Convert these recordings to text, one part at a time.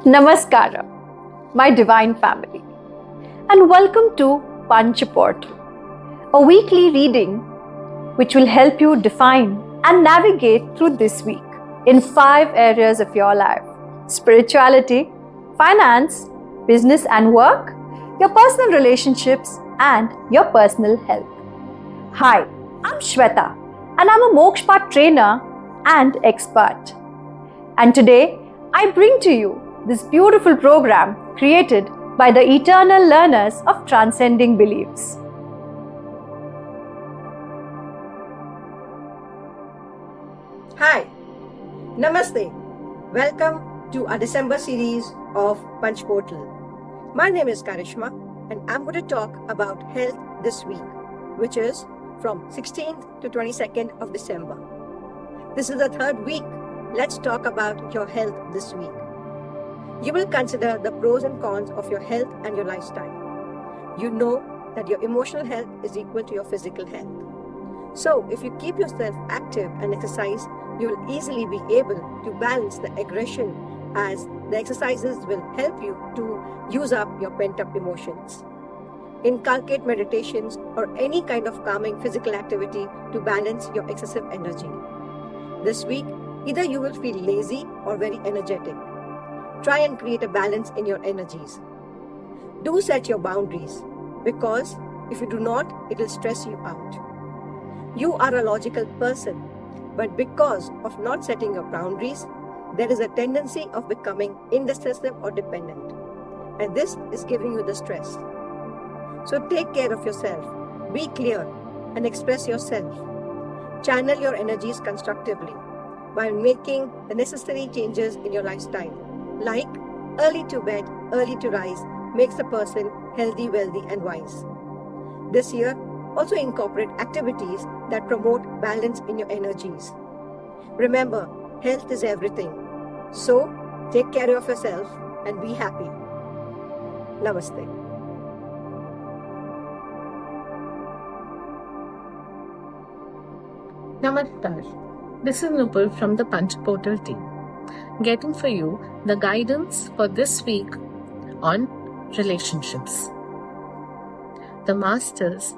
Namaskara, my divine family, and welcome to Panch Portal, a weekly reading which will help you define and navigate through this week in 5 areas of your life: spirituality, finance, business and work, your personal relationships, and your personal health. Hi, I'm Shweta, and I'm a Mokshpat trainer and expert. And today, I bring to you this beautiful program created by the eternal learners of transcending beliefs. Hi, Namaste. Welcome to our December series of Punch Portal. My name is Karishma and I'm going to talk about health this week, which is from 16th to 22nd of December. This is the third week. Let's talk about your health this week. You will consider the pros and cons of your health and your lifestyle. You know that your emotional health is equal to your physical health. So, if you keep yourself active and exercise, you will easily be able to balance the aggression, as the exercises will help you to use up your pent-up emotions. Inculcate meditations or any kind of calming physical activity to balance your excessive energy. This week, either you will feel lazy or very energetic. Try and create a balance in your energies. Do set your boundaries, because if you do not, it will stress you out. You are a logical person, but because of not setting your boundaries, there is a tendency of becoming indecisive or dependent. And this is giving you the stress. So take care of yourself, be clear, and express yourself. Channel your energies constructively by making the necessary changes in your lifestyle, like early to bed, early to rise makes a person healthy, wealthy, and wise. This year, also incorporate activities that promote balance in your energies. Remember, health is everything. So, take care of yourself and be happy. Namaste. Namaskar. This is Nupur from the Punch Portal team, getting for you the guidance for this week on relationships. The masters,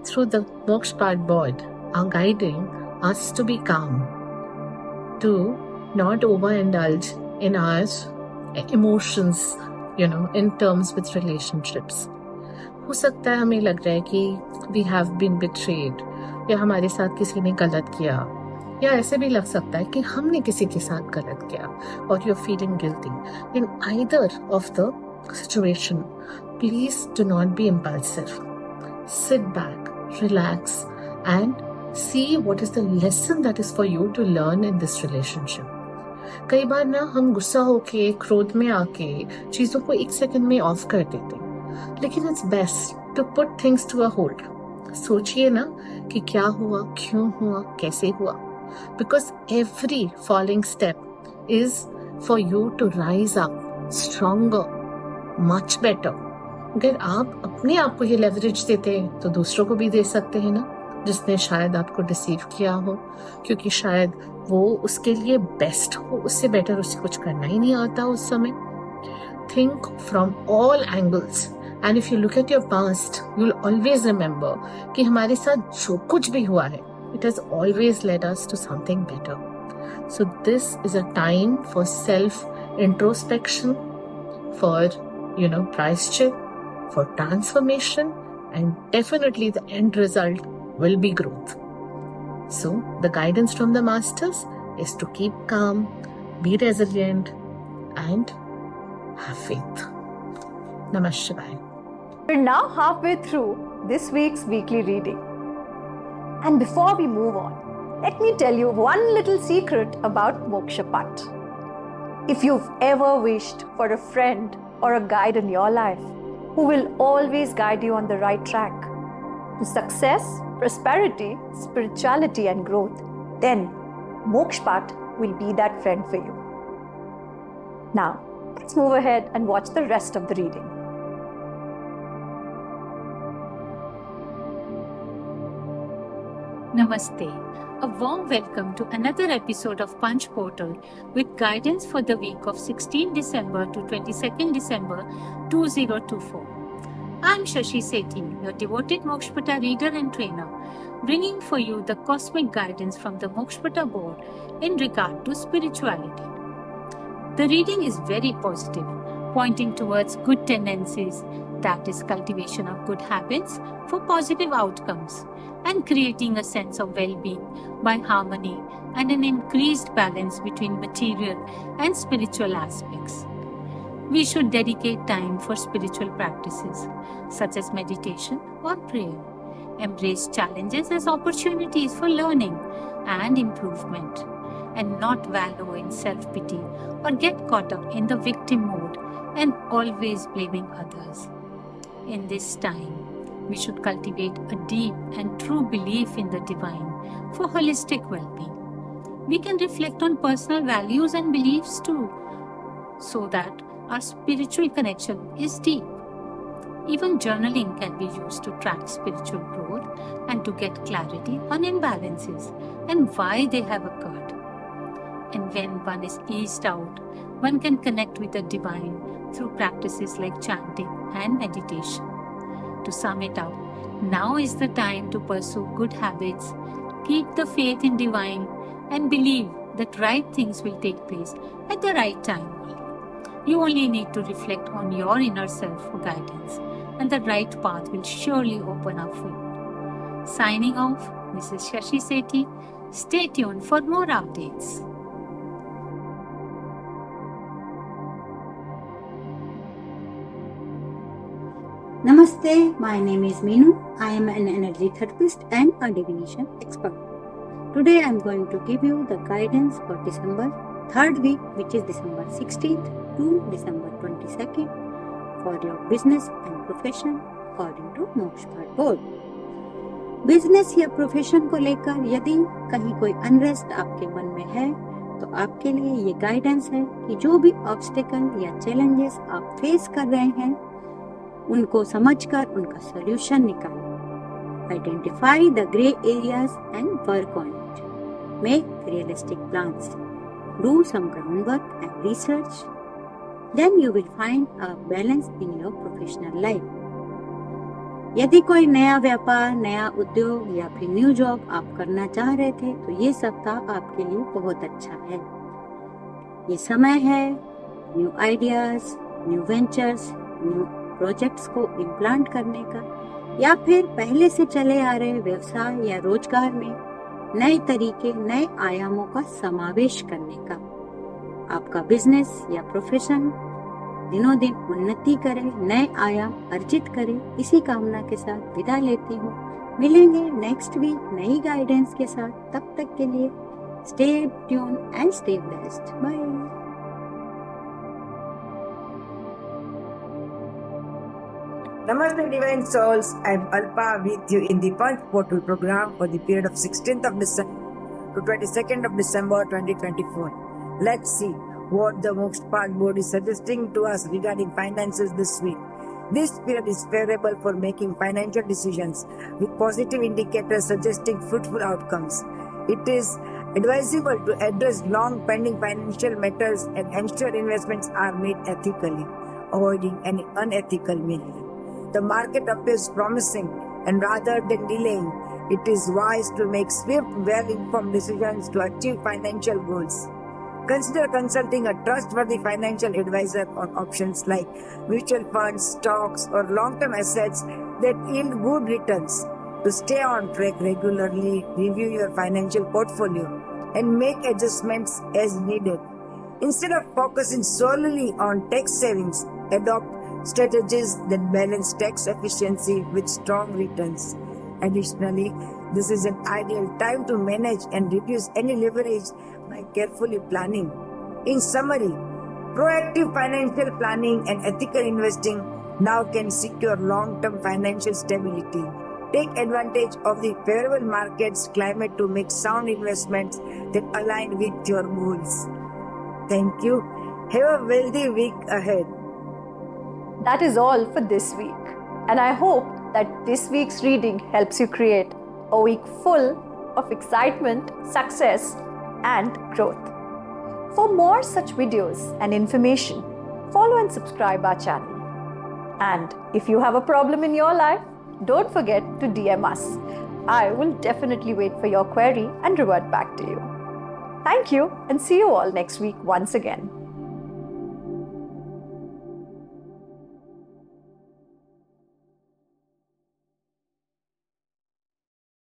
through the Mokshpat board, are guiding us to be calm, to not overindulge in our emotions, in terms with relationships. हो सकता है हमें लग रहा है कि we have been betrayed, या हमारे साथ किसी ने गलत किया, या ऐसे भी लग सकता है कि हमने किसी के साथ गलत किया, और you're feeling guilty. In either of the situation, please do not be impulsive. Sit back, relax, and see what is the lesson that is for you to learn in this relationship. कई बार ना हम गुस्सा होके, क्रोध में आके चीजों को 1 सेकंड में ऑफ कर देते हैं, लेकिन it's best to put things to a hold. सोचिए ना कि क्या हुआ, क्यों हुआ, कैसे हुआ, because every falling step is for you to rise up stronger, much better. अगर आप अपने आप को ये लेवरेज देते हैं तो दूसरों को भी दे सकते हैं ना, जिसने शायद आपको डिसीव किया हो, क्योंकि शायद वो उसके लिए बेस्ट हो, उससे बेटर उसे कुछ करना ही नहीं आता उस समय. Think from all angles, and if you look at your past, you will always remember कि हमारे साथ जो कुछ भी हुआ है, it has always led us to something better. So this is a time for self introspection, for प्रायश्चित, for transformation, and definitely the end result will be growth. So the guidance from the masters is to keep calm, be resilient, and have faith. Namah Shivaya. We're now halfway through this week's weekly reading. And before we move on, let me tell you one little secret about Mokshpat. If you've ever wished for a friend or a guide in your life who will always guide you on the right track to success, prosperity, spirituality, and growth, then Mokshpat will be that friend for you. Now, let's move ahead and watch the rest of the reading. Namaste. A warm welcome to another episode of Punch Portal with guidance for the week of 16 December to 22nd December 2024. I'm Shashi Sethi, your devoted Mokshpata reader and trainer, bringing for you the cosmic guidance from the Mokshpata board in regard to spirituality. The reading is very positive, pointing towards good tendencies, that is, cultivation of good habits for positive outcomes, and creating a sense of well-being by harmony and an increased balance between material and spiritual aspects. We should dedicate time for spiritual practices such as meditation or prayer. Embrace challenges as opportunities for learning and improvement, and not wallow in self-pity or get caught up in the victim mode and always blaming others. In this time, we should cultivate a deep and true belief in the divine for holistic well-being. We can reflect on personal values and beliefs too, so that our spiritual connection is deep. Even journaling can be used to track spiritual growth and to get clarity on imbalances and why they have occurred. And when one is eased out, one can connect with the divine through practices like chanting and meditation. To sum it up, now is the time to pursue good habits, keep the faith in divine, and believe that right things will take place at the right time. You only need to reflect on your inner self for guidance, and the right path will surely open up for you. Signing off, Mrs. Shashi Sethi. Stay tuned for more updates. Namaste, my name is Meenu. I am an energy therapist and a divination expert. Today I am going to give you the guidance for December 3rd week, which is December 16th to December 22nd for your business and profession according to Mokshpata board. Business या profession को लेकर यदि कहीं कोई unrest आपके मन में है तो आपके लिए ये गाइडेंस है कि जो भी ऑब्स्टेकल या चैलेंजेस आप फेस कर रहे हैं उनको समझकर उनका सॉल्यूशन निकालें. Identify the grey areas and work on it. Make realistic plans. Do some ground work and research. Then you will find a balance in your professional life. यदि कोई नया व्यापार, नया उद्योग या फिर न्यू जॉब आप करना चाह रहे थे तो ये सप्ताह आपके लिए बहुत अच्छा है. ये समय है new ideas, new ventures, new projects को इम्प्लांट करने का, या फिर पहले से चले आ रहे व्यवसाय या रोजगार में नए तरीके, नए आयामों का समावेश करने का. आपका बिजनेस या प्रोफेशन दिनों दिन उन्नति करे, नए आयाम अर्जित करे, इसी कामना के साथ विदा लेती हूँ. मिलेंगे नेक्स्ट वीक नई गाइडेंस के साथ. तब तक के लिए stay tune and stay blessed. Bye. Namaste Divine Souls, I am Alpa with you in the Punch Portal program for the period of 16th of December to 22nd of December 2024. Let's see what the Mokshpata board is suggesting to us regarding finances this week. This period is favorable for making financial decisions with positive indicators suggesting fruitful outcomes. It is advisable to address long pending financial matters and ensure investments are made ethically, avoiding any unethical means. The market appears promising, and rather than delaying, it is wise to make swift, well-informed decisions to achieve financial goals. Consider consulting a trustworthy financial advisor on options like mutual funds, stocks, or long-term assets that yield good returns. To stay on track regularly, review your financial portfolio and make adjustments as needed. Instead of focusing solely on tax savings, adopt strategies that balance tax efficiency with strong returns. Additionally, this is an ideal time to manage and reduce any leverage by carefully planning. In summary, proactive financial planning and ethical investing now can secure long-term financial stability. Take advantage of the favorable market's climate to make sound investments that align with your goals. Thank you. Have a wealthy week ahead. That is all for this week, and I hope that this week's reading helps you create a week full of excitement, success, and growth. For more such videos and information, follow and subscribe our channel. And if you have a problem in your life, don't forget to DM us. I will definitely wait for your query and revert back to you. Thank you and see you all next week once again.